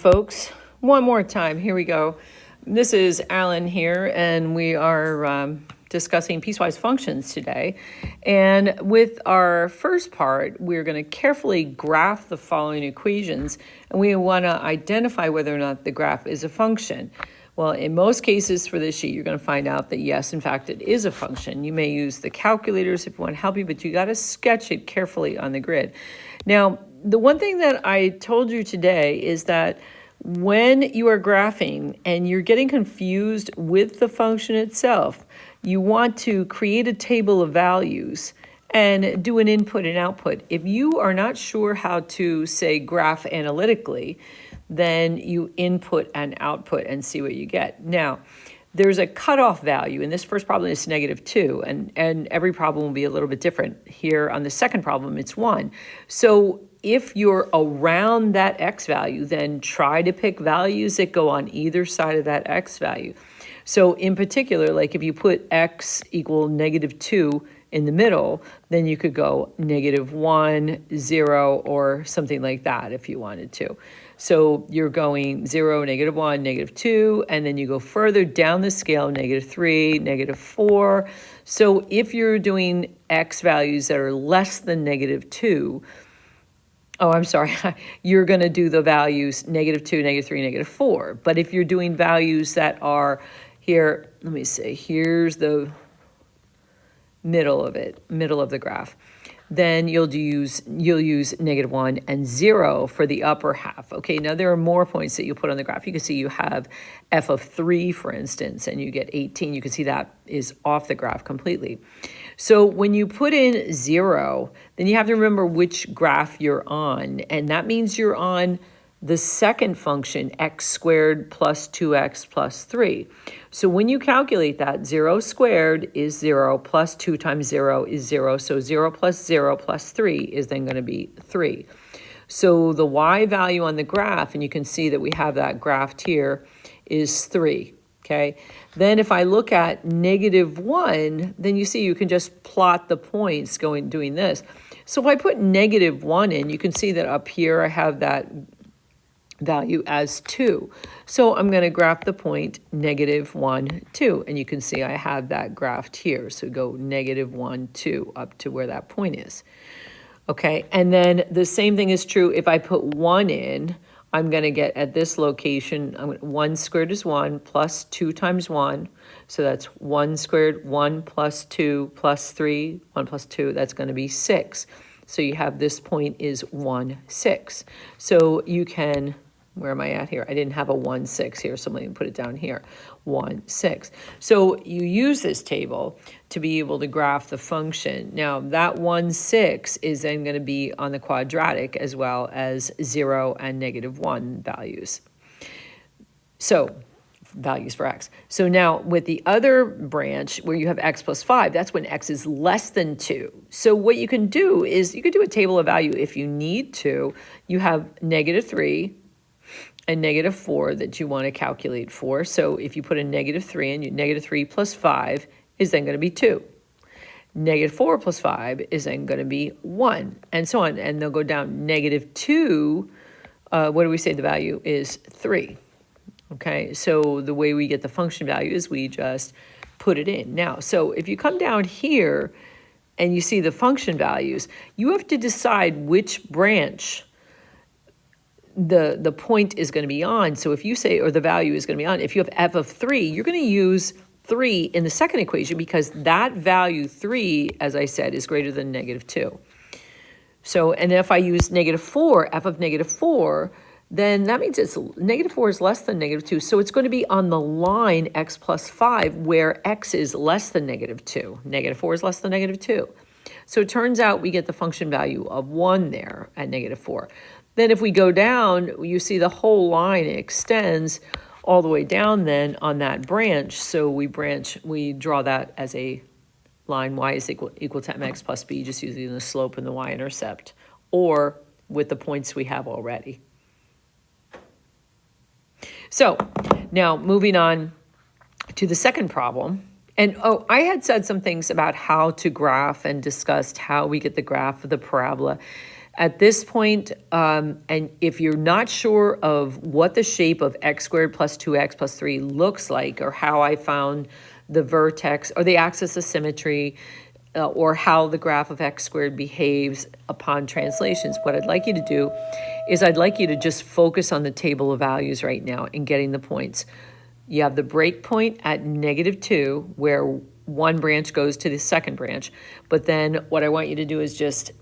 Folks, one more time, here we go. This is Alan here, and we are discussing piecewise functions today. And with our first part, we're going to carefully graph the following equations, and we want to identify whether or not the graph is a function. Well, in most cases for this sheet, you're going to find out that yes, in fact, it is a function. You may use the calculators if you want to help you, but you got to sketch it carefully on the grid. Now, the one thing that I told you today is that when you are graphing and you're getting confused with the function itself, you want to create a table of values and do an input and output. If you are not sure how to, say, graph analytically, then you input and output and see what you get. Now, there's a cutoff value, and this first problem is -2, and every problem will be a little bit different. Here on the second problem, it's 1. So if you're around that x value, then try to pick values that go on either side of that x value. So in particular, like if you put x equal -2 in the middle, then you could go -1, 0, or something like that if you wanted to. So you're going 0, -1, -2, and then you go further down the scale, -3, -4. So if you're doing x values that are less than -2, oh, I'm sorry, you're going to do the values -2, -3, -4. But if you're doing values that are here, let me say, here's the middle of it, middle of the graph, then you'll use -1 and 0 for the upper half. Okay, now there are more points that you put on the graph. You can see you have f of 3, for instance, and you get 18. You can see that is off the graph completely. So when you put in 0, then you have to remember which graph you're on, and that means you're on the second function, x squared plus 2x plus 3. So when you calculate that, 0 squared is 0, plus 2 times 0 is 0, so 0 plus 3 is then going to be 3. So the y value on the graph, and you can see that we have that graphed here, is 3. Okay, then if I look at -1, then you see you can just plot the points doing this. So if I put -1 in, you can see that up here I have that value as 2. So I'm going to graph the point -1, 2, and you can see I have that graphed here. So go -1, 2 up to where that point is. Okay, and then the same thing is true if I put 1 in. I'm going to get at this location, 1 squared is 1 plus 2 times 1. So that's 1 squared, 1 plus 2 plus 3, 1 plus 2, that's going to be 6. So you have this point is 1, 6. So you can, where am I at here? I didn't have a 1, 6 here, so let me put it down here, 1, 6. So you use this table to be able to graph the function. Now that 1, 6 is then going to be on the quadratic as well as 0 and -1 values. So values for x. So now with the other branch where you have x plus 5, that's when x is less than 2. So what you can do is you could do a table of value if you need to. You have -3 and -4 that you want to calculate for. So if you put a -3 in, -3 plus 5 is then going to be 2. -4 plus 5 is then going to be 1, and so on. And they'll go down. -2, what do we say the value is? 3. Okay, so the way we get the function value is we just put it in. Now, so if you come down here and you see the function values, you have to decide which branch the point is going to be on. So if you say, or the value is going to be on, if you have f of 3, you're going to use 3 in the second equation because that value 3, as I said, is greater than -2. So, and if I use -4, f of -4, then that means it's -4 is less than -2. So it's going to be on the line x plus 5 where x is less than -2. -4 is less than -2. So it turns out we get the function value of 1 there at -4. Then if we go down, you see the whole line extends all the way down then on that branch. So we draw that as a line y is equal to mx plus b, just using the slope and the y-intercept, or with the points we have already. So now moving on to the second problem. And oh, I had said some things about how to graph and discussed how we get the graph of the parabola. At this point, and if you're not sure of what the shape of x squared plus 2x plus 3 looks like, or how I found the vertex or the axis of symmetry, or how the graph of x squared behaves upon translations, what I'd like you to do is I'd like you to just focus on the table of values right now and getting the points. You have the break point at -2, where one branch goes to the second branch. But then what I want you to do is just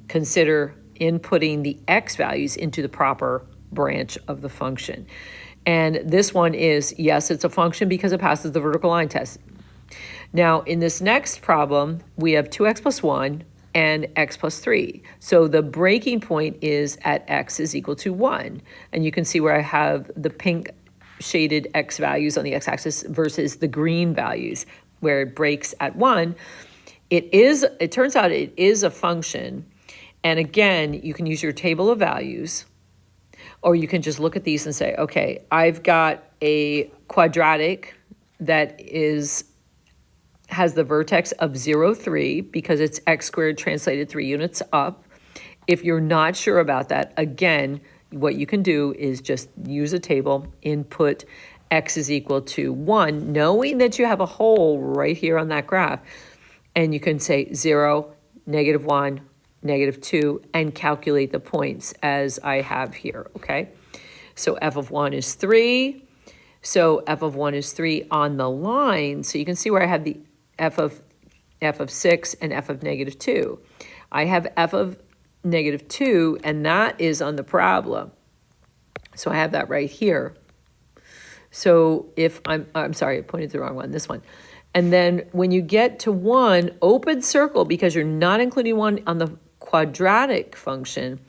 consider inputting the x values into the proper branch of the function. And this one is, yes, it's a function because it passes the vertical line test. Now, in this next problem, we have 2x plus 1 and x plus 3. So the breaking point is at x is equal to 1. And you can see where I have the pink shaded x values on the x-axis versus the green values where it breaks at 1. It turns out it is a function. And again, you can use your table of values, or you can just look at these and say, okay, I've got a quadratic that has the vertex of 0, 3, because it's x squared translated 3 units up. If you're not sure about that, again, what you can do is just use a table, input x is equal to 1, knowing that you have a hole right here on that graph. And you can say 0, -1, -2, and calculate the points as I have here, okay? So f of 1 is 3. So f of 1 is 3 on the line. So you can see where I have the f of 6 and f of -2. I have f of -2, and that is on the parabola. So I have that right here. So if I'm sorry, I pointed to the wrong one, this one. And then when you get to 1, open circle, because you're not including 1 on the quadratic function.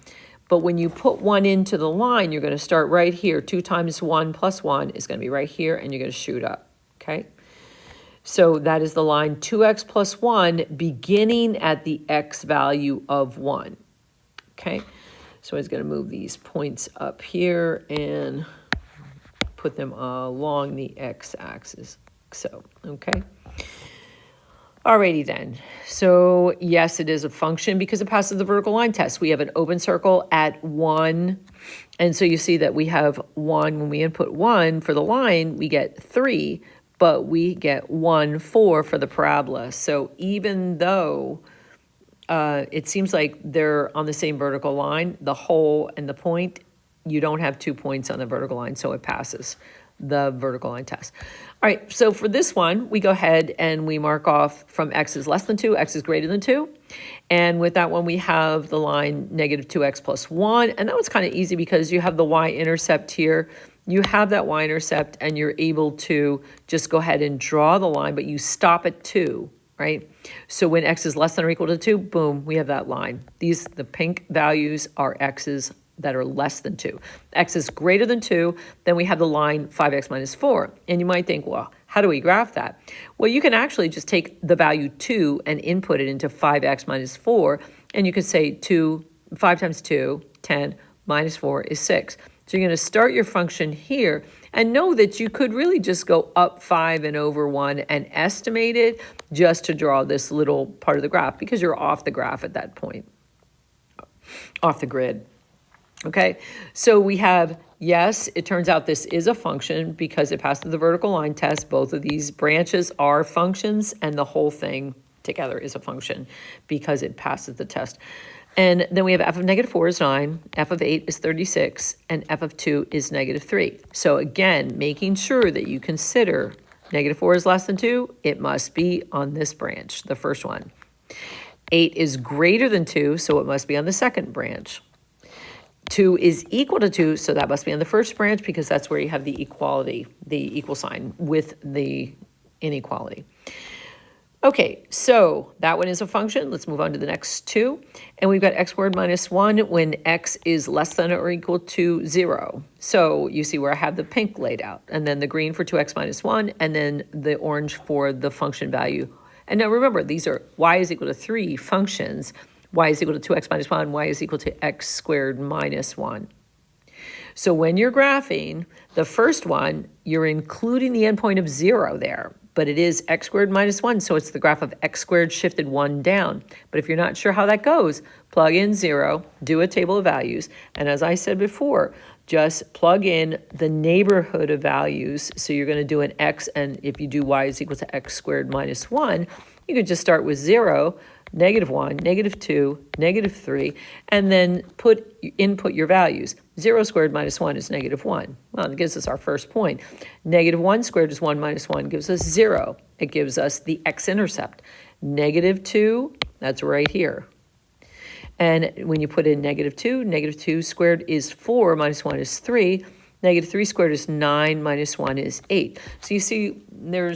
But when you put 1 into the line, you're going to start right here. 2 times 1 plus 1 is going to be right here, and you're going to shoot up, okay? So that is the line 2x plus 1 beginning at the x value of 1, okay? So I was going to move these points up here and put them along the x-axis. So, okay. Alrighty then. So yes, it is a function because it passes the vertical line test. We have an open circle at 1. And so you see that we have 1. When we input 1 for the line, we get 3, but we get 1, 4 for the parabola. So even though it seems like they're on the same vertical line, the hole and the point, you don't have 2 points on the vertical line, so it passes the vertical line test. All right, so for this one, we go ahead and we mark off from x is less than 2, x is greater than 2. And with that one, we have the line -2x plus 1. And that was kind of easy because you have the y-intercept here. You have that y-intercept, and you're able to just go ahead and draw the line, but you stop at 2, right? So when x is less than or equal to 2, boom, we have that line. The pink values are x's that are less than 2. X is greater than 2, then we have the line 5x minus 4. And you might think, well, how do we graph that? Well, you can actually just take the value 2 and input it into 5x minus 4, and you could say 5 times 2, 10, minus 4 is 6. So you're going to start your function here, and know that you could really just go up 5 and over 1 and estimate it just to draw this little part of the graph, because you're off the graph at that point, off the grid. Okay, so we have, yes, it turns out this is a function because it passed the vertical line test. Both of these branches are functions, and the whole thing together is a function because it passes the test. And then we have f of -4 is 9, f of 8 is 36, and f of 2 is -3. So again, making sure that you consider -4 is less than 2, it must be on this branch, the first one. 8 is greater than 2, so it must be on the second branch. 2 is equal to 2, so that must be on the first branch because that's where you have the equality, the equal sign with the inequality. Okay, so that one is a function. Let's move on to the next two. And we've got x squared minus 1 when x is less than or equal to 0. So you see where I have the pink laid out, and then the green for 2x minus 1, and then the orange for the function value. And now remember, these are y is equal to 3 functions. Y is equal to 2x minus 1, y is equal to x squared minus 1. So when you're graphing, the first one, you're including the endpoint of 0 there. but it is x squared minus 1, so it's the graph of x squared shifted 1 down. But if you're not sure how that goes, plug in 0, do a table of values, and as I said before, just plug in the neighborhood of values. So you're going to do an x, and if you do y is equal to x squared minus 1, you could just start with 0, -1, -2, -3, and then input your values. 0 squared minus 1 is -1. Well, it gives us our first point. -1 squared is 1 minus 1 gives us 0. It gives us the x-intercept. -2, that's right here. And when you put in -2 squared is 4, minus 1 is 3. -3 squared is 9, minus 1 is 8. So you see, there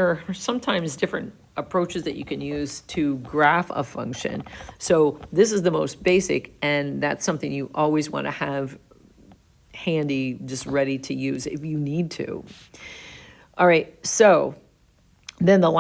are sometimes different approaches that you can use to graph a function. So this is the most basic, and that's something you always want to have handy, just ready to use if you need to. All right, so then the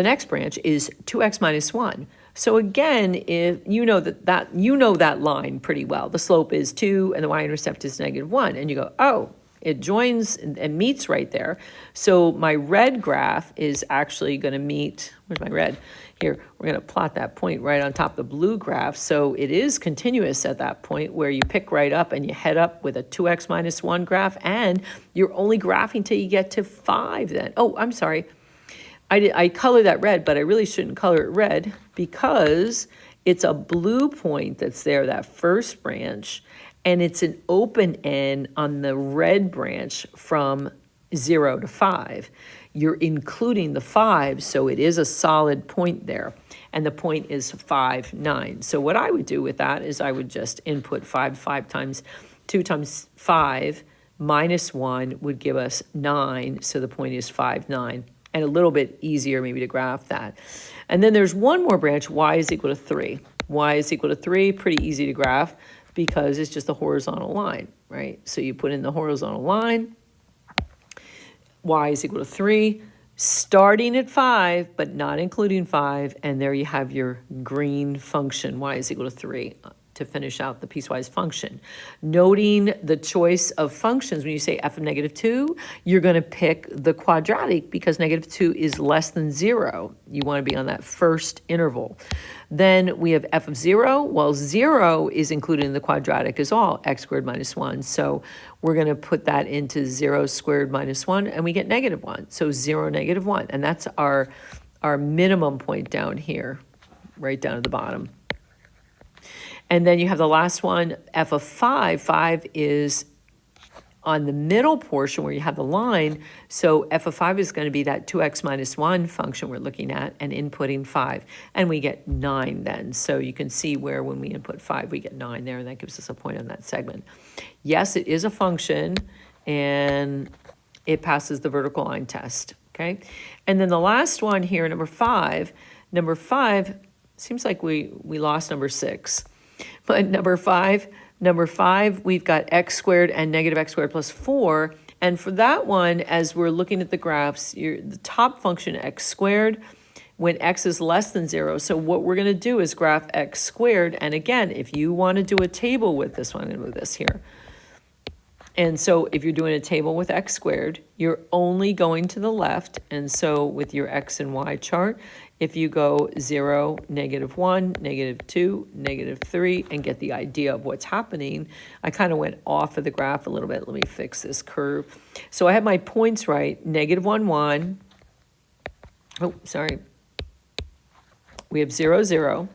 next branch is 2x minus 1. So again, if you know that line pretty well. The slope is 2 and the y-intercept is -1, and you go, oh, it joins and meets right there. So my red graph is actually going to meet, where's my red? Here, we're going to plot that point right on top of the blue graph. So it is continuous at that point where you pick right up and you head up with a 2x minus 1 graph, and you're only graphing till you get to 5 then. Oh, I'm sorry. I color that red, but I really shouldn't color it red because it's a blue point that's there, that first branch, and it's an open end on the red branch from 0 to 5. You're including the 5, so it is a solid point there, and the point is 5, 9. So what I would do with that is I would just input 5 times 2 times 5 minus 1 would give us 9, so the point is 5, 9. And a little bit easier maybe to graph that. And then there's one more branch, y is equal to 3. Y is equal to 3, pretty easy to graph because it's just a horizontal line, right? So you put in the horizontal line, y is equal to 3, starting at 5, but not including 5, and there you have your green function, y is equal to 3. To finish out the piecewise function. Noting the choice of functions, when you say f of -2, you're going to pick the quadratic because -2 is less than 0. You want to be on that first interval. Then we have f of 0. Well, 0 is included in the quadratic as all, x squared minus 1. So we're going to put that into 0 squared minus 1, and we get -1. So 0, -1. And that's our minimum point down here, right down at the bottom. And then you have the last one, f of 5. 5 is on the middle portion where you have the line. So f of 5 is going to be that 2x minus 1 function we're looking at and inputting 5. And we get 9 then. So you can see where when we input 5, we get 9 there, and that gives us a point on that segment. Yes, it is a function, and it passes the vertical line test, okay? And then the last one here, number 5, seems like we lost number 6. But number five, we've got x squared and -x squared plus 4. And for that one, as we're looking at the graphs, the top function x squared when x is less than 0. So what we're going to do is graph x squared. And again, if you want to do a table with this one, I'm going to move this here. And so if you're doing a table with x squared, you're only going to the left. And so with your x and y chart, if you go 0, -1, -2, -3, and get the idea of what's happening, I kind of went off of the graph a little bit. Let me fix this curve. So I have my points right, -1, 1. Oh, sorry. We have 0, 0.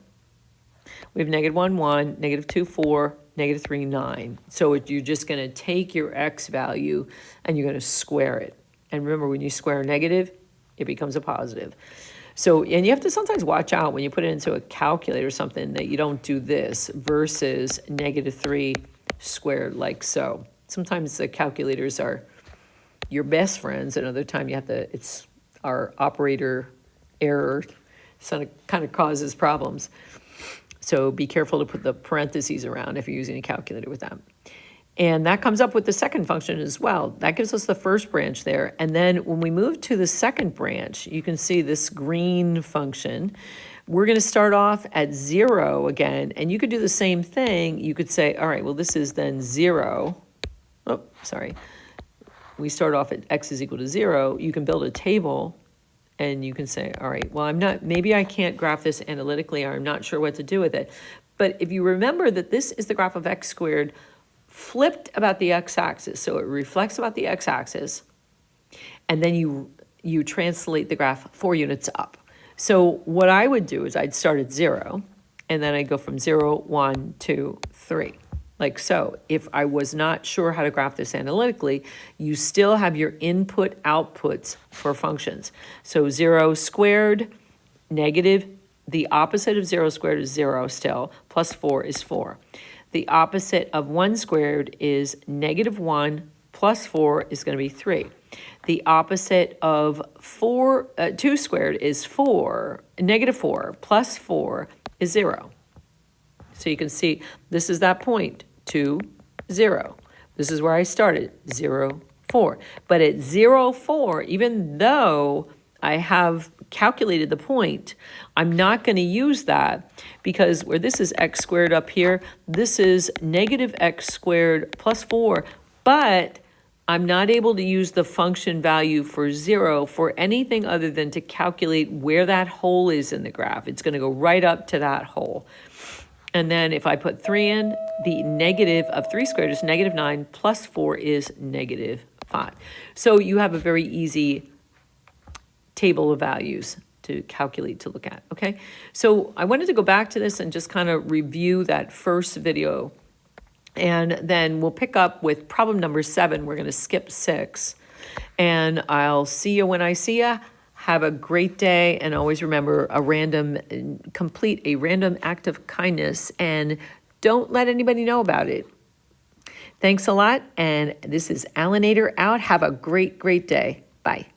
We have -1, 1, -2, 4, -3, 9. So you're just going to take your x value and you're going to square it. And remember, when you square negative, it becomes a positive. So, and you have to sometimes watch out when you put it into a calculator or something that you don't do this versus -3 squared like so. Sometimes the calculators are your best friends, and other time you have to, it's our operator error, so it kind of causes problems. So be careful to put the parentheses around if you're using a calculator with them. And that comes up with the second function as well. That gives us the first branch there. And then when we move to the second branch, you can see this green function. We're going to start off at 0 again. And you could do the same thing. You could say, all right, well, this is then 0. Oh, sorry. we start off at x is equal to 0, you can build a table and you can say, all right, well, maybe I can't graph this analytically, or I'm not sure what to do with it. But if you remember that this is the graph of x squared flipped about the x-axis, so it reflects about the x-axis, and then you translate the graph 4 units up. So what I would do is I'd start at 0, and then I'd go from 0, 1, 2, 3, like so. If I was not sure how to graph this analytically, you still have your input outputs for functions. So 0 squared, negative, the opposite of 0 squared is 0 still, plus 4 is 4. The opposite of 1 squared is negative 1, plus 4 is going to be 3. The opposite of 2 squared is 4, negative 4, plus 4 is 0. So you can see this is that point, 2, 0. This is where I started, 0, 4. But at 0, 4, even though I have calculated the point, I'm not going to use that, because where this is x squared up here, this is negative x squared plus 4, but I'm not able to use the function value for 0 for anything other than to calculate where that hole is in the graph. It's going to go right up to that hole. And then if I put 3 in, the negative of 3 squared is negative 9, plus 4 is negative 5. So you have a very easy table of values to calculate, to look at, okay? So I wanted to go back to this and just kind of review that first video, and then we'll pick up with problem number 7. We're going to skip 6, and I'll see you when I see you. Have a great day, and always remember, complete a random act of kindness, and don't let anybody know about it. Thanks a lot, and this is Alanator out. Have a great, great day. Bye.